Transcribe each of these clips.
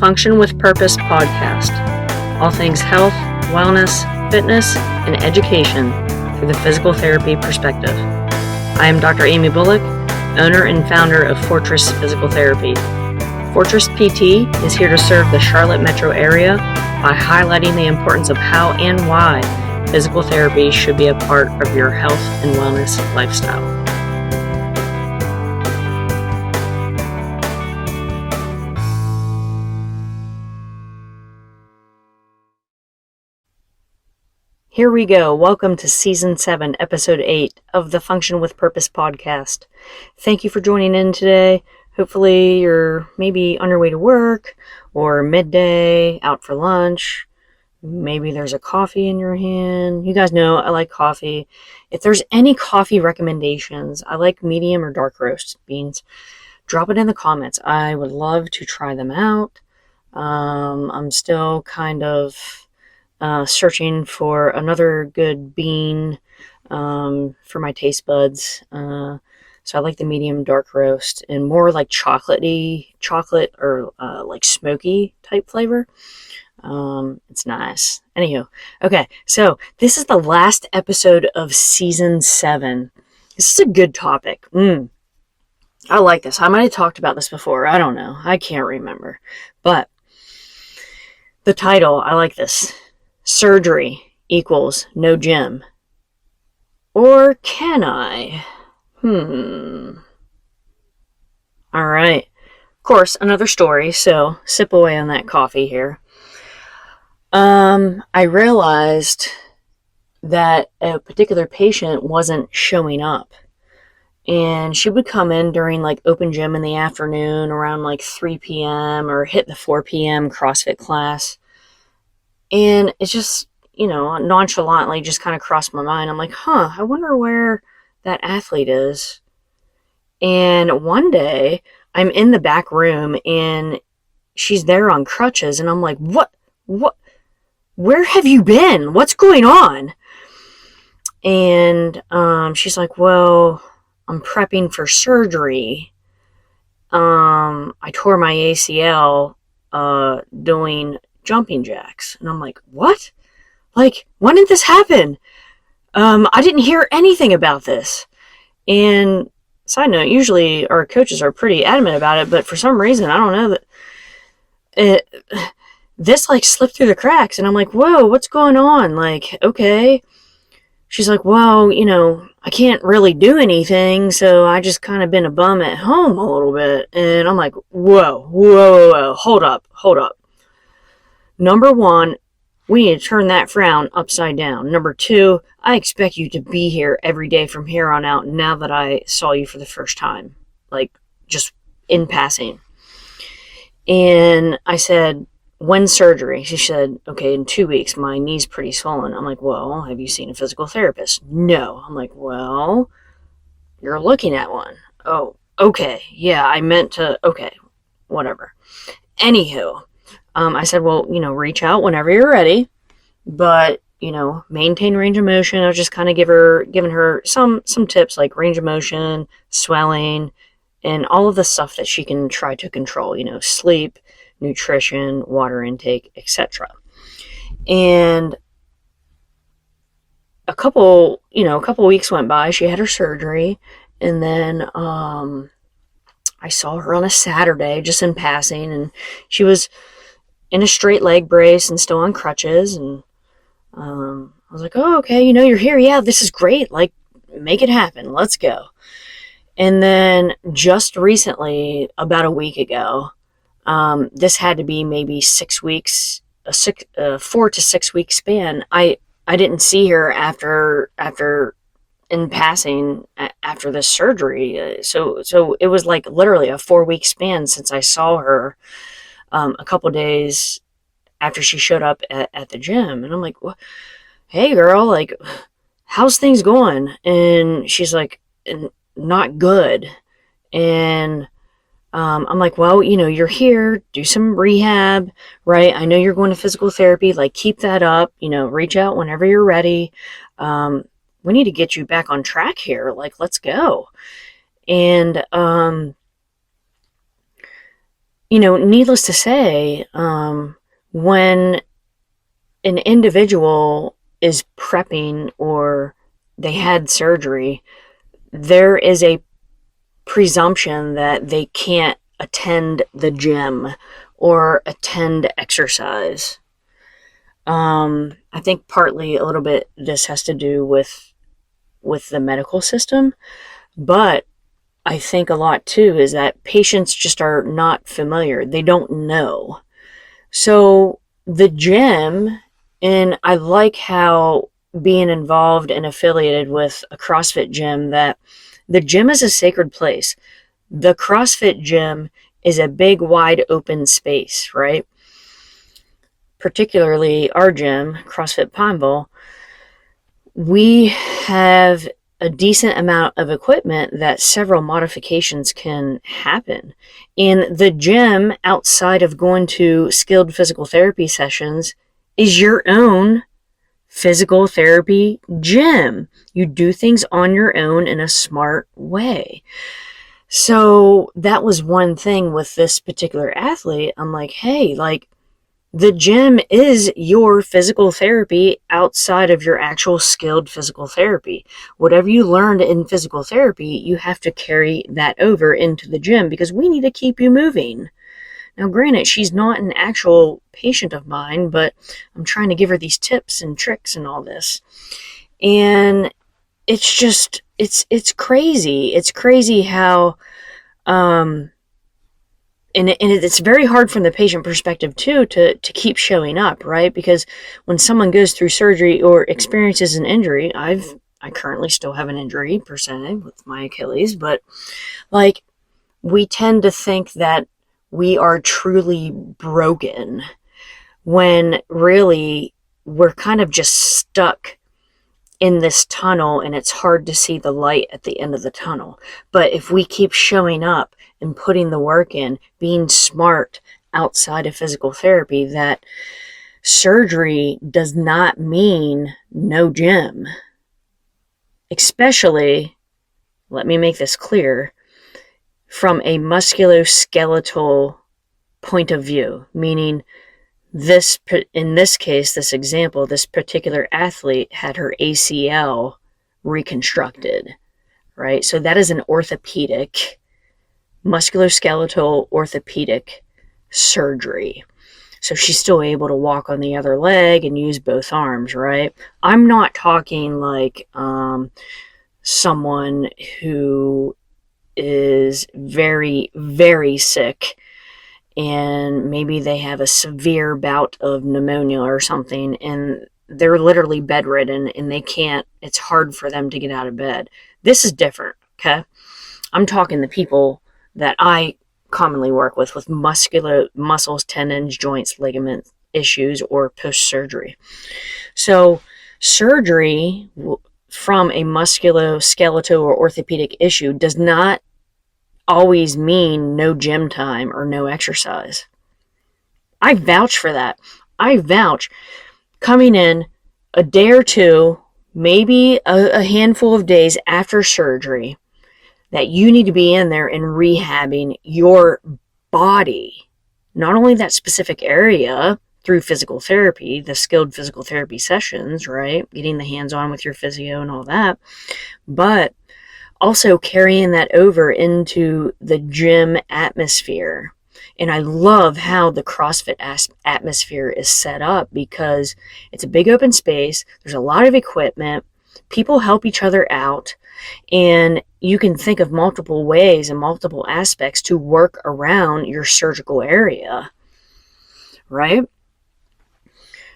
Function with Purpose Podcast. All things health, wellness, fitness, and education through the physical therapy perspective. I am Dr. Amy Bullock, owner and founder of Fortress Physical Therapy. Fortress PT is here to serve the Charlotte metro area by highlighting the importance of how and why physical therapy should be a part of your health and wellness lifestyle. Here we go. Welcome to Season 7, Episode 8 of the Function with Purpose podcast. Thank you for joining in today. Hopefully you're maybe on your way to work or midday, out for lunch. Maybe there's a coffee in your hand. You guys know I like coffee. If there's any coffee recommendations, I like medium or dark roast beans. Drop it in the comments. I would love to try them out. I'm still kind of searching for another good bean for my taste buds. So I like the medium dark roast and more like chocolate or like smoky type flavor. It's nice. Anywho, okay, so this is the last episode of Season 7. This is a good topic. I like this. I might have talked about this before. I don't know. I can't remember. But the title, I like this. Surgery equals no gym. Or can I? All right. Of course, another story, so sip away on that coffee here. I realized that a particular patient wasn't showing up. And she would come in during like open gym in the afternoon around like 3 p.m. or hit the 4 p.m. CrossFit class. And it's just, nonchalantly just kind of crossed my mind. I'm like, I wonder where that athlete is. And one day I'm in the back room and she's there on crutches. And I'm like, what, where have you been? What's going on? And she's like, well, I'm prepping for surgery. I tore my ACL doing jumping jacks. And I'm like, what? Like, when did this happen? I didn't hear anything about this. And side note, usually our coaches are pretty adamant about it, but for some reason, I don't know that this like slipped through the cracks. And I'm like, whoa, what's going on? Like, okay. She's like, well, I can't really do anything, so I just kind of been a bum at home a little bit. And I'm like, whoa, hold up. Number one, we need to turn that frown upside down. Number two, I expect you to be here every day from here on out now that I saw you for the first time. Like, just in passing. And I said, when's surgery? She said, okay, in 2 weeks, my knee's pretty swollen. I'm like, well, have you seen a physical therapist? No. I'm like, well, you're looking at one. Oh, okay. Yeah, I meant to, okay, whatever. Anywho, I said, well, reach out whenever you're ready, but, maintain range of motion. I was just kind of giving her some tips like range of motion, swelling, and all of the stuff that she can try to control, sleep, nutrition, water intake, etc. And a couple weeks went by. She had her surgery, and then I saw her on a Saturday just in passing, and she was in a straight leg brace and still on crutches. And I was like, oh, okay, you're here. Yeah, this is great. Like, make it happen. Let's go. And then just recently, about a week ago, this had to be maybe 6 weeks, a 4 to 6 week span. I didn't see her after in passing after this surgery. So it was like literally a 4-week span since I saw her a couple days after she showed up at the gym. And I'm like, hey girl, like, how's things going? And she's like, not good. And I'm like, well, you're here, do some rehab, right? I know you're going to physical therapy, like, keep that up, reach out whenever you're ready. We need to get you back on track here. Like, let's go. And, needless to say, when an individual is prepping or they had surgery, there is a presumption that they can't attend the gym or attend exercise. I think partly a little bit this has to do with the medical system, but I think a lot too is that patients just are not familiar. They don't know. So the gym, and I like how being involved and affiliated with a CrossFit gym, that the gym is a sacred place. The CrossFit gym is a big, wide open space, right? Particularly our gym, CrossFit Pineville, we have a decent amount of equipment that several modifications can happen. And the gym, outside of going to skilled physical therapy sessions, is your own physical therapy gym. You do things on your own in a smart way. So that was one thing with this particular athlete. I'm like, hey, the gym is your physical therapy outside of your actual skilled physical therapy. Whatever you learned in physical therapy, you have to carry that over into the gym because we need to keep you moving. Now, granted, she's not an actual patient of mine, but I'm trying to give her these tips and tricks and all this. And it's just, it's crazy. It's crazy how, and it's very hard from the patient perspective too to keep showing up, right? Because when someone goes through surgery or experiences an injury, I currently still have an injury per se with my Achilles, but we tend to think that we are truly broken when really we're kind of just stuck in this tunnel and it's hard to see the light at the end of the tunnel. But if we keep showing up and putting the work in, being smart outside of physical therapy, that surgery does not mean no gym. Especially, let me make this clear, from a musculoskeletal point of view, meaning in this case, this example, this particular athlete had her ACL reconstructed, right? So that is an orthopedic, musculoskeletal orthopedic surgery. So she's still able to walk on the other leg and use both arms, right? I'm not talking like someone who is very, very sick and maybe they have a severe bout of pneumonia or something and they're literally bedridden and it's hard for them to get out of bed. This is different, okay? I'm talking the people that I commonly work with muscles, tendons, joints, ligament issues, or post-surgery. So surgery from a musculoskeletal or orthopedic issue does not always mean no gym time or no exercise. I vouch for that. I vouch coming in a day or two, maybe a handful of days after surgery, that you need to be in there and rehabbing your body. Not only that specific area through physical therapy, the skilled physical therapy sessions, right? Getting the hands-on with your physio and all that, but also carrying that over into the gym atmosphere. And I love how the CrossFit atmosphere is set up because it's a big open space. There's a lot of equipment. People help each other out. And you can think of multiple ways and multiple aspects to work around your surgical area, right?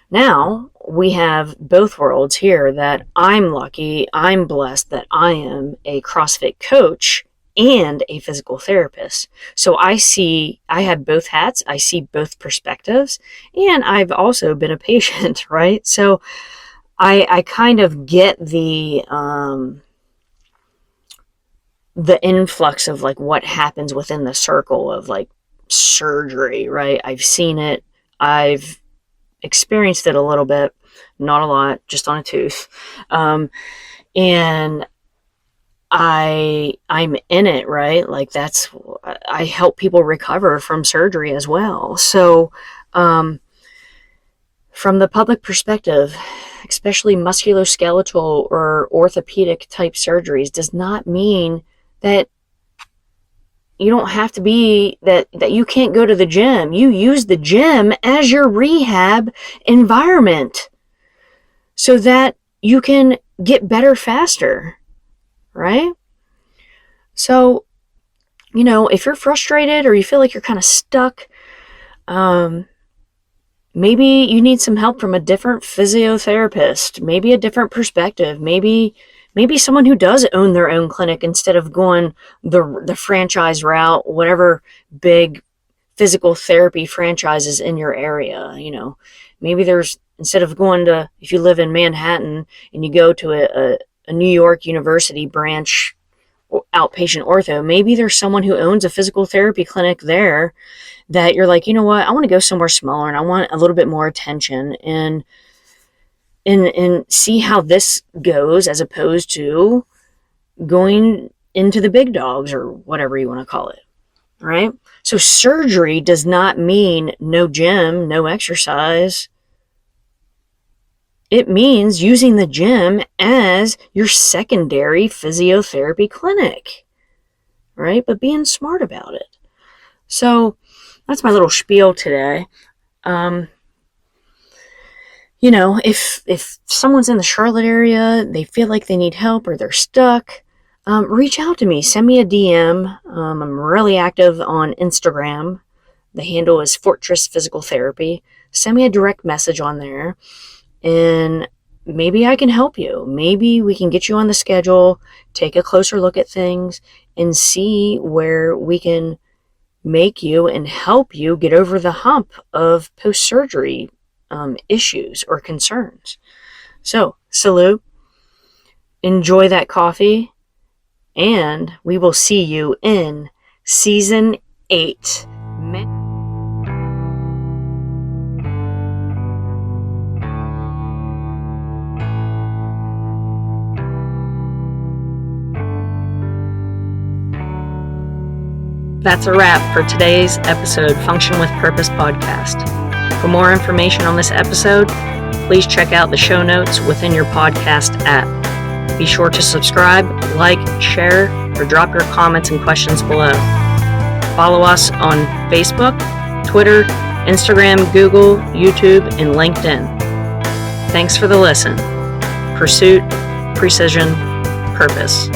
Now, we have both worlds here that I'm lucky, I'm blessed that I am a CrossFit coach and a physical therapist. So I have both hats, I see both perspectives, and I've also been a patient, right? So I kind of get the influx of what happens within the circle of surgery, right? I've seen it, I've experienced it a little bit, not a lot, just on a tooth. And I'm in it, right? Like I help people recover from surgery as well. So, from the public perspective, especially musculoskeletal or orthopedic type surgeries does not mean that you don't have to be, that you can't go to the gym. You use the gym as your rehab environment so that you can get better faster, right? So, if you're frustrated or you feel like you're kind of stuck, maybe you need some help from a different physiotherapist, maybe a different perspective, maybe someone who does own their own clinic instead of going the franchise route, whatever big physical therapy franchises in your area. Maybe there's, instead of going to, if you live in Manhattan and you go to a New York University branch outpatient ortho, maybe there's someone who owns a physical therapy clinic there that you're like, you know what, I want to go somewhere smaller and I want a little bit more attention and see how this goes, as opposed to going into the big dogs or whatever you want to call it, right? So surgery does not mean no gym, no exercise. It means using the gym as your secondary physiotherapy clinic, right? But being smart about it. So that's my little spiel today. If someone's in the Charlotte area, they feel like they need help or they're stuck, reach out to me. Send me a DM. I'm really active on Instagram. The handle is Fortress Physical Therapy. Send me a direct message on there, and maybe I can help you. Maybe we can get you on the schedule, take a closer look at things, and see where we can make you and help you get over the hump of post-surgery issues or concerns. So, salute, enjoy that coffee, and we will see you in Season 8. That's a wrap for today's episode, Function with Purpose podcast. For more information on this episode, please check out the show notes within your podcast app. Be sure to subscribe, like, share, or drop your comments and questions below. Follow us on Facebook, Twitter, Instagram, Google, YouTube, and LinkedIn. Thanks for the listen. Pursuit, precision, purpose.